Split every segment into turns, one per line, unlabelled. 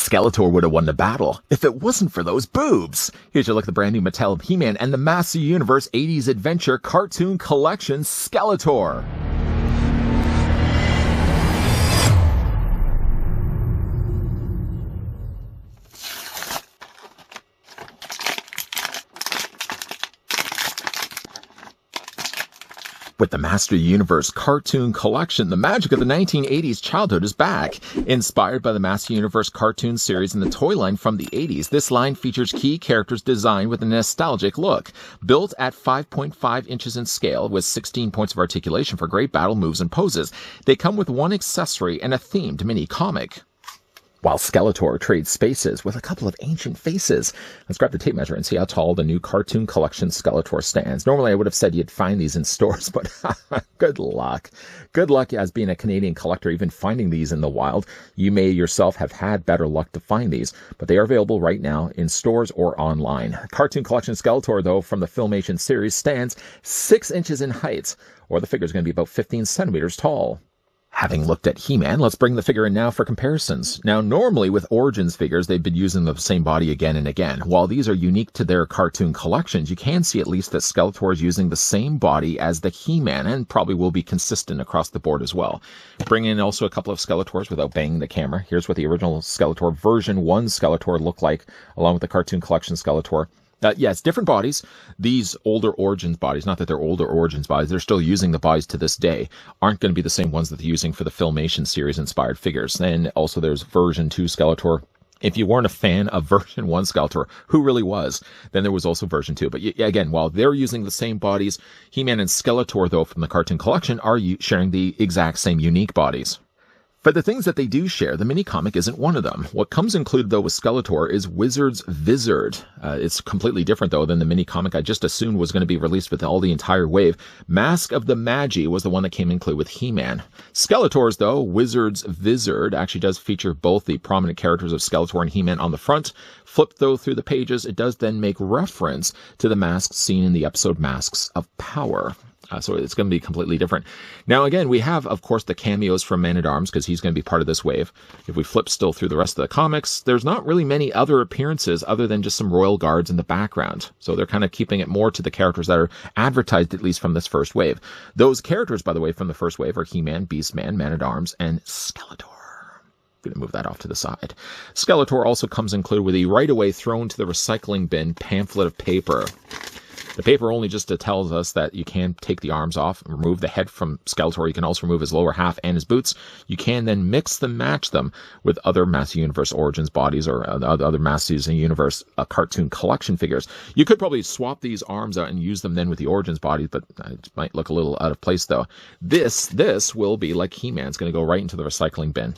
Skeletor would have won the battle if it wasn't for those boobs. Here's your look at the brand new Mattel He-Man and the Master Universe 80s Adventure Cartoon Collection Skeletor. With the Master Universe Cartoon Collection, the magic of the 1980s childhood is back. Inspired by the Master Universe cartoon series and the toy line from the 80s, this line features key characters designed with a nostalgic look. Built at 5.5 inches in scale with 16 points of articulation for great battle moves and poses, they come with one accessory and a themed mini-comic. While Skeletor trades spaces with a couple of ancient faces. Let's grab the tape measure and see how tall the new Cartoon Collection Skeletor stands. Normally I would have said you'd find these in stores, but good luck. Good luck as being a Canadian collector, even finding these in the wild. You may yourself have had better luck to find these, but they are available right now in stores or online. Cartoon Collection Skeletor, though, from the Filmation series stands 6 inches in height, or the figure is going to be about 15 centimeters tall. Having looked at He-Man, let's bring the figure in now for comparisons. Now, normally with Origins figures, they've been using the same body again and again. While these are unique to their cartoon collections, you can see at least that Skeletor is using the same body as the He-Man and probably will be consistent across the board as well. Bring in also a couple of Skeletors without banging the camera. Here's what the original Skeletor version 1 Skeletor looked like, along with the Cartoon Collection Skeletor. Yes, different bodies. These older Origins bodies, not that they're older Origins bodies, they're still using the bodies to this day, aren't going to be the same ones that they're using for the Filmation series inspired figures. And also there's version 2 Skeletor. If you weren't a fan of version 1 Skeletor, who really was, then there was also version 2. But again, while they're using the same bodies, He-Man and Skeletor, though, from the Cartoon Collection are sharing the exact same unique bodies. But the things that they do share, the mini-comic isn't one of them. What comes included, though, with Skeletor is Wizard's Vizard. It's completely different, though, than the mini-comic I just assumed was going to be released with all the entire wave. Mask of the Magi was the one that came included with He-Man. Skeletor's, though, Wizard's Vizard, actually does feature both the prominent characters of Skeletor and He-Man on the front. Flipped, though, through the pages, it does then make reference to the masks seen in the episode Masks of Power. So it's going to be completely different. Now, again, we have, of course, the cameos from Man-at-Arms, because he's going to be part of this wave. If we flip still through the rest of the comics, there's not really many other appearances other than just some royal guards in the background. So they're kind of keeping it more to the characters that are advertised, at least from this first wave. Those characters, by the way, from the first wave are He-Man, Beastman, Man-at-Arms, and Skeletor. Going to move that off to the side. Skeletor also comes included with a right-away thrown to the recycling bin pamphlet of paper. The paper only just tells us that you can take the arms off and remove the head from Skeletor. You can also remove his lower half and his boots. You can then mix them, match them with other Master Universe Origins bodies or other Masters Universe cartoon collection figures. You could probably swap these arms out and use them then with the Origins bodies, but it might look a little out of place, though. This will be like He-Man. It's going to go right into the recycling bin.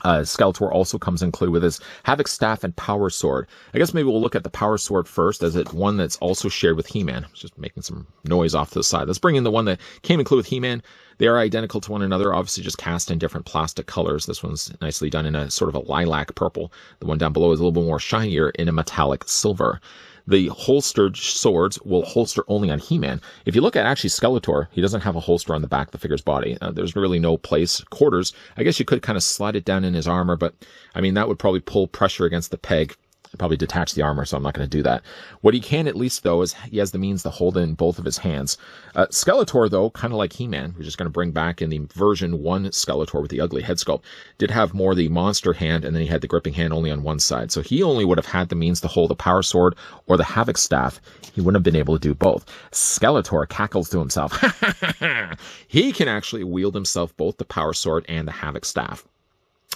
Skeletor also comes included with his Havoc Staff and Power Sword. I guess maybe we'll look at the Power Sword first, as it's one that's also shared with He-Man. Just making some noise off to the side. Let's bring in the one that came included with He-Man. They are identical to one another, obviously just cast in different plastic colors. This one's nicely done in a sort of a lilac purple. The one down below is a little bit more shinier in a metallic silver. The holstered swords will holster only on He-Man. If you look at actually Skeletor, he doesn't have a holster on the back of the figure's body. There's really no place. Quarters, I guess you could kind of slide it down in his armor, but I mean, that would probably pull pressure against the peg. Probably detach the armor, so I'm not going to do that. What he can at least, though, is he has the means to hold it in both of his hands. Skeletor, though, kind of like He-Man, we're just going to bring back in the version 1 Skeletor with the ugly head sculpt, did have more the monster hand, and then he had the gripping hand only on one side. So he only would have had the means to hold the Power Sword or the Havoc Staff. He wouldn't have been able to do both. Skeletor cackles to himself. He can actually wield himself both the Power Sword and the Havoc Staff.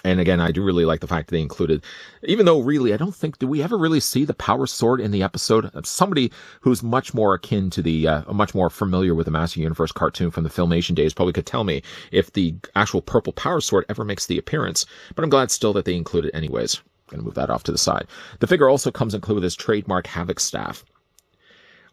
And again, I do really like the fact that they included, even though really, I don't think, do we ever really see the Power Sword in the episode? Somebody who's much more akin to the, much more familiar with the Master Universe cartoon from the Filmation days probably could tell me if the actual purple Power Sword ever makes the appearance. But I'm glad still that they include it anyways. Going to move that off to the side. The figure also comes included with his trademark Havoc Staff.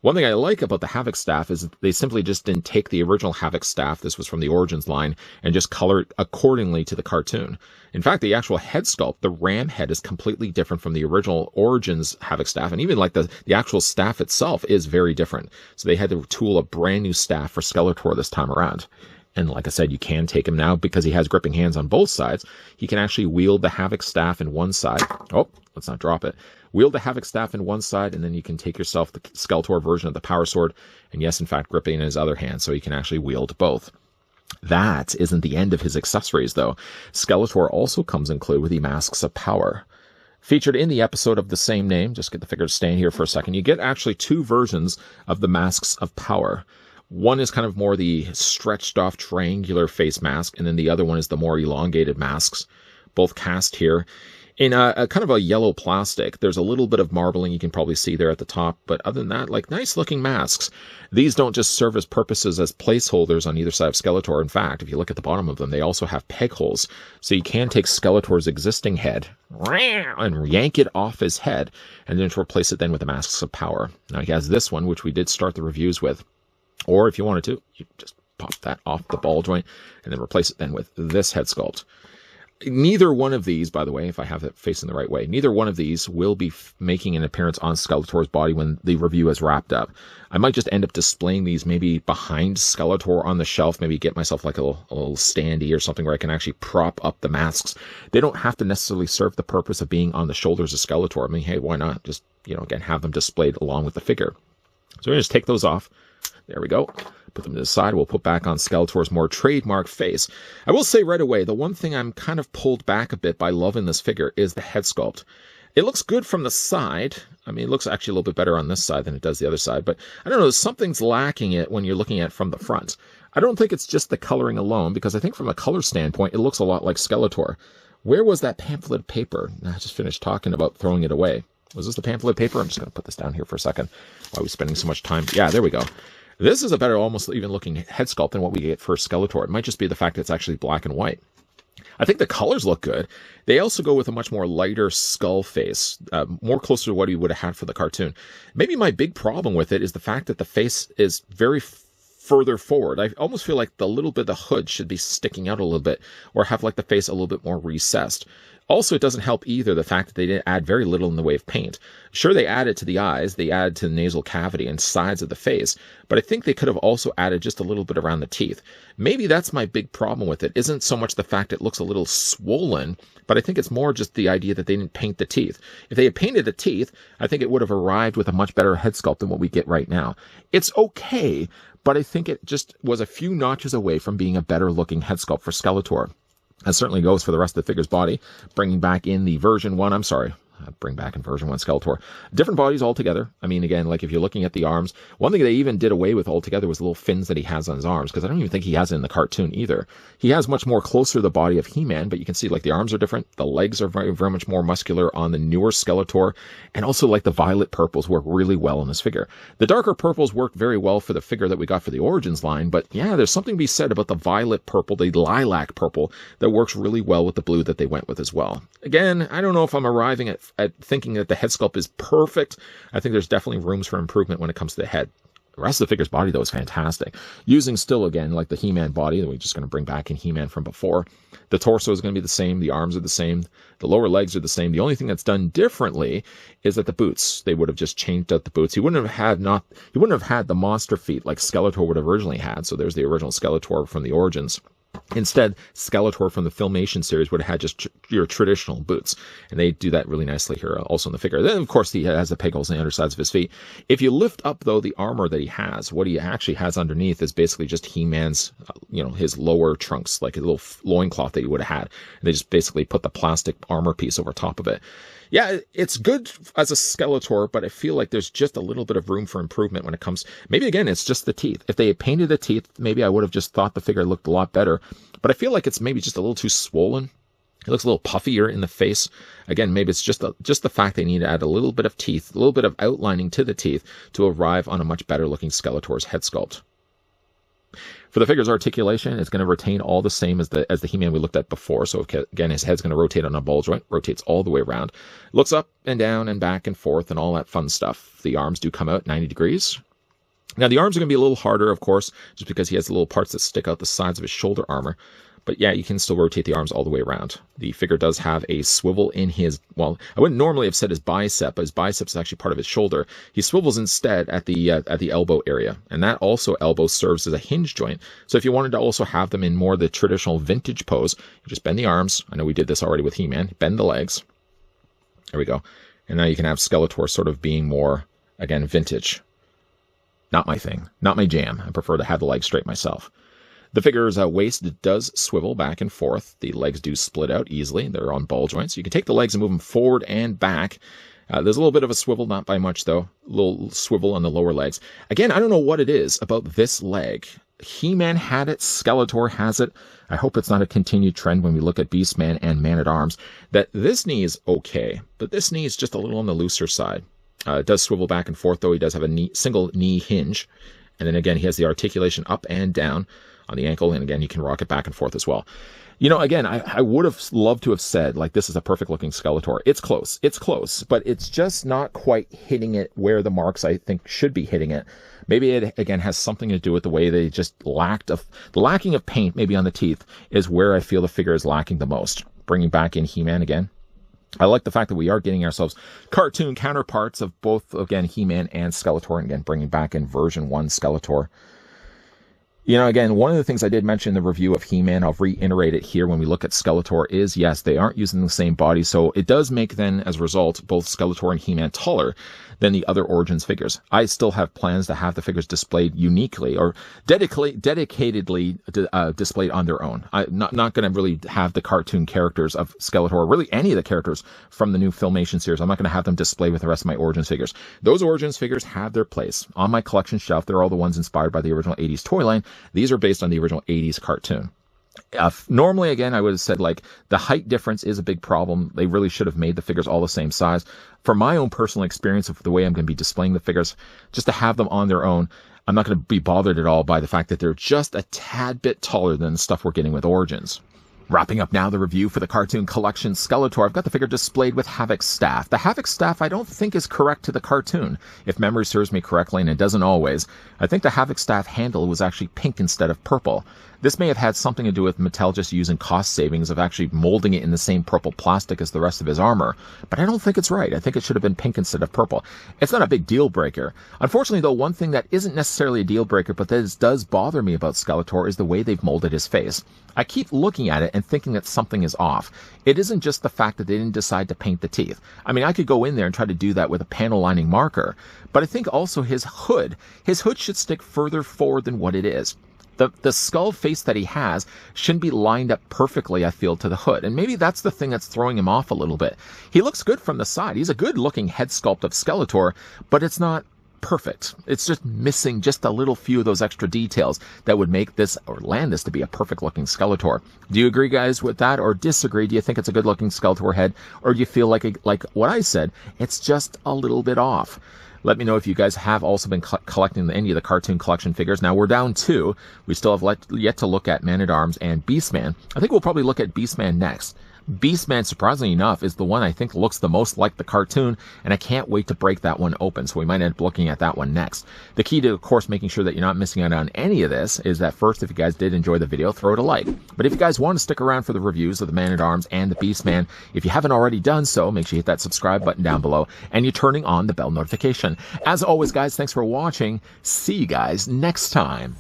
One thing I like about the Havoc Staff is they simply just didn't take the original Havoc Staff, this was from the Origins line, and just color it accordingly to the cartoon. In fact, the actual head sculpt, the ram head, is completely different from the original Origins Havoc Staff, and even like the actual staff itself is very different. So they had to tool a brand new staff for Skeletor this time around. And like I said, you can take him now because he has gripping hands on both sides. He can actually wield the Havoc Staff in one side. Oh, let's not drop it. Wield the Havoc Staff in one side, and then you can take yourself the Skeletor version of the Power Sword. And yes, in fact, gripping in his other hand, so he can actually wield both. That isn't the end of his accessories, though. Skeletor also comes included with the Masks of Power. Featured in the episode of the same name, just get the figure to stay in here for a second, you get actually two versions of the Masks of Power. One is kind of more the stretched off triangular face mask, and then the other one is the more elongated masks, both cast here in a kind of a yellow plastic. There's a little bit of marbling you can probably see there at the top, but other than that, like, nice looking masks. These don't just serve as purposes as placeholders on either side of Skeletor. In fact, if you look at the bottom of them, they also have peg holes, so you can take Skeletor's existing head and yank it off his head, and then replace it then with the Masks of Power. Now he has this one, which we did start the reviews with. Or if you wanted to, you just pop that off the ball joint and then replace it then with this head sculpt. Neither one of these, by the way, if I have it facing the right way, neither one of these will be making an appearance on Skeletor's body when the review is wrapped up. I might just end up displaying these maybe behind Skeletor on the shelf, maybe get myself like a little standee or something where I can actually prop up the masks. They don't have to necessarily serve the purpose of being on the shoulders of Skeletor. I mean, hey, why not? Just, again, have them displayed along with the figure. So we're going to just take those off. There we go. Put them to the side. We'll put back on Skeletor's more trademark face. I will say right away, the one thing I'm kind of pulled back a bit by loving this figure is the head sculpt. It looks good from the side. I mean, it looks actually a little bit better on this side than it does the other side, but I don't know, something's lacking it when you're looking at it from the front. I don't think it's just the coloring alone, because I think from a color standpoint, it looks a lot like Skeletor. Where was that pamphlet paper? I just finished talking about throwing it away. Was this the pamphlet paper? I'm just going to put this down here for a second. Why are we spending so much time? Yeah, there we go. This is a better, almost even looking head sculpt than what we get for Skeletor. It might just be the fact that it's actually black and white. I think the colors look good. They also go with a much more lighter skull face, more closer to what he would have had for the cartoon. Maybe my big problem with it is the fact that the face is very further forward. I almost feel like the little bit of the hood should be sticking out a little bit, or have like the face a little bit more recessed. Also, it doesn't help either the fact that they didn't add very little in the way of paint. Sure, they added to the eyes, they added to the nasal cavity and sides of the face, but I think they could have also added just a little bit around the teeth. Maybe that's my big problem with it. Isn't so much the fact it looks a little swollen, but I think it's more just the idea that they didn't paint the teeth. If they had painted the teeth, I think it would have arrived with a much better head sculpt than what we get right now. It's okay, but I think it just was a few notches away from being a better looking head sculpt for Skeletor. That certainly goes for the rest of the figure's body, bringing back in the version 1, bring back in version 1 Skeletor. Different bodies altogether. I mean, again, like if you're looking at the arms, one thing they even did away with altogether was the little fins that he has on his arms, because I don't even think he has it in the cartoon either. He has much more closer to the body of He-Man, but you can see like the arms are different. The legs are very, very much more muscular on the newer Skeletor, and also like the violet purples work really well in this figure. The darker purples work very well for the figure that we got for the Origins line, but yeah, there's something to be said about the violet purple, the lilac purple, that works really well with the blue that they went with as well. Again, I don't know if I'm arriving at thinking that the head sculpt is perfect. I think there's definitely rooms for improvement when it comes to the head. The rest of the figure's body, though, is fantastic. Using still, again, like the He-Man body that we're just going to bring back in He-Man from before. The torso is going to be the same. The arms are the same. The lower legs are the same. The only thing that's done differently is that the boots, they would have just changed out the boots. He wouldn't have had the monster feet like Skeletor would have originally had. So there's the original Skeletor from the Origins. Instead, Skeletor from the Filmation series would have had just your traditional boots, and they do that really nicely here also in the figure. Then, of course, he has the peg holes on the undersides of his feet. If you lift up, though, the armor that he has, what he actually has underneath is basically just He-Man's, his lower trunks, like a little loincloth that he would have had. And they just basically put the plastic armor piece over top of it. Yeah, it's good as a Skeletor, but I feel like there's just a little bit of room for improvement when it comes. Maybe, again, it's just the teeth. If they had painted the teeth, maybe I would have just thought the figure looked a lot better. But I feel like it's maybe just a little too swollen. It looks a little puffier in the face. Again, maybe it's just the fact they need to add a little bit of teeth, a little bit of outlining to the teeth to arrive on a much better looking Skeletor's head sculpt. For the figure's articulation, it's going to retain all the same as the He-Man we looked at before. So again, his head's going to rotate on a ball joint, rotates all the way around. Looks up and down and back and forth and all that fun stuff. The arms do come out 90 degrees. Now, the arms are going to be a little harder, of course, just because he has the little parts that stick out the sides of his shoulder armor. But yeah, you can still rotate the arms all the way around. The figure does have a swivel in his, well, I wouldn't normally have said his bicep, but his bicep is actually part of his shoulder. He swivels instead at the elbow area, and that also elbow serves as a hinge joint. So if you wanted to also have them in more the traditional vintage pose, you just bend the arms. I know we did this already with He-Man. Bend the legs. There we go. And now you can have Skeletor sort of being more, again, vintage. Not my thing. Not my jam. I prefer to have the legs straight myself. The figure's waist does swivel back and forth. The legs do split out easily. They're on ball joints. So you can take the legs and move them forward and back. There's a little bit of a swivel, not by much though. A little swivel on the lower legs. Again, I don't know what it is about this leg. He-Man had it. Skeletor has it. I hope it's not a continued trend when we look at Beastman and Man-at-Arms, that this knee is okay, but this knee is just a little on the looser side. It does swivel back and forth, though. He does have a single knee hinge. And then again, he has the articulation up and down on the ankle, and again, you can rock it back and forth as well. You know, again, I would have loved to have said, like, this is a perfect-looking Skeletor. It's close, but it's just not quite hitting it where the marks, I think, should be hitting it. Maybe it, again, has something to do with the way they just the lacking of paint, maybe on the teeth, is where I feel the figure is lacking the most. Bringing back in He-Man again. I like the fact that we are getting ourselves cartoon counterparts of both, again, He-Man and Skeletor, and again, bringing back in version 1 Skeletor. You know, again, one of the things I did mention in the review of He-Man, I'll reiterate it here when we look at Skeletor, is, yes, they aren't using the same body, so it does make, then, as a result, both Skeletor and He-Man taller than the other Origins figures. I still have plans to have the figures displayed uniquely, or dedicatedly displayed on their own. I'm not going to really have the cartoon characters of Skeletor, or really any of the characters from the new Filmation series. I'm not going to have them displayed with the rest of my Origins figures. Those Origins figures have their place. On my collection shelf, they're all the ones inspired by the original 80s toy line. These are based on the original 80s cartoon. Normally, again, I would have said, like, the height difference is a big problem. They really should have made the figures all the same size. For my own personal experience of the way I'm going to be displaying the figures, just to have them on their own, I'm not going to be bothered at all by the fact that they're just a tad bit taller than the stuff we're getting with Origins. Wrapping up now the review for the cartoon collection Skeletor, I've got the figure displayed with Havoc Staff. The Havoc Staff I don't think is correct to the cartoon, if memory serves me correctly, and it doesn't always. I think the Havoc Staff handle was actually pink instead of purple. This may have had something to do with Mattel just using cost savings of actually molding it in the same purple plastic as the rest of his armor, but I don't think it's right. I think it should have been pink instead of purple. It's not a big deal breaker. Unfortunately, though, one thing that isn't necessarily a deal breaker, but that does bother me about Skeletor is the way they've molded his face. I keep looking at it and thinking that something is off. It isn't just the fact that they didn't decide to paint the teeth. I mean, I could go in there and try to do that with a panel lining marker, but I think also his hood should stick further forward than what it is. The skull face that he has shouldn't be lined up perfectly, I feel, to the hood. And maybe that's the thing that's throwing him off a little bit. He looks good from the side. He's a good-looking head sculpt of Skeletor, but it's not perfect. It's just missing just a little few of those extra details that would make this, or land this, to be a perfect-looking Skeletor. Do you agree, guys, with that, or disagree? Do you think it's a good-looking Skeletor head, or do you feel like what I said, it's just a little bit off? Let me know if you guys have also been collecting any of the cartoon collection figures. Now, we're down 2. We still have yet to look at Man-at-Arms and Beastman. I think we'll probably look at Beastman next. Beastman, surprisingly enough, is the one I think looks the most like the cartoon, and I can't wait to break that one open, so we might end up looking at that one next. The key to, of course, making sure that you're not missing out on any of this is that first, if you guys did enjoy the video, throw it a like. But if you guys want to stick around for the reviews of the Man-at-Arms and the Beastman, if you haven't already done so, make sure you hit that subscribe button down below, and you're turning on the bell notification. As always, guys, thanks for watching. See you guys next time.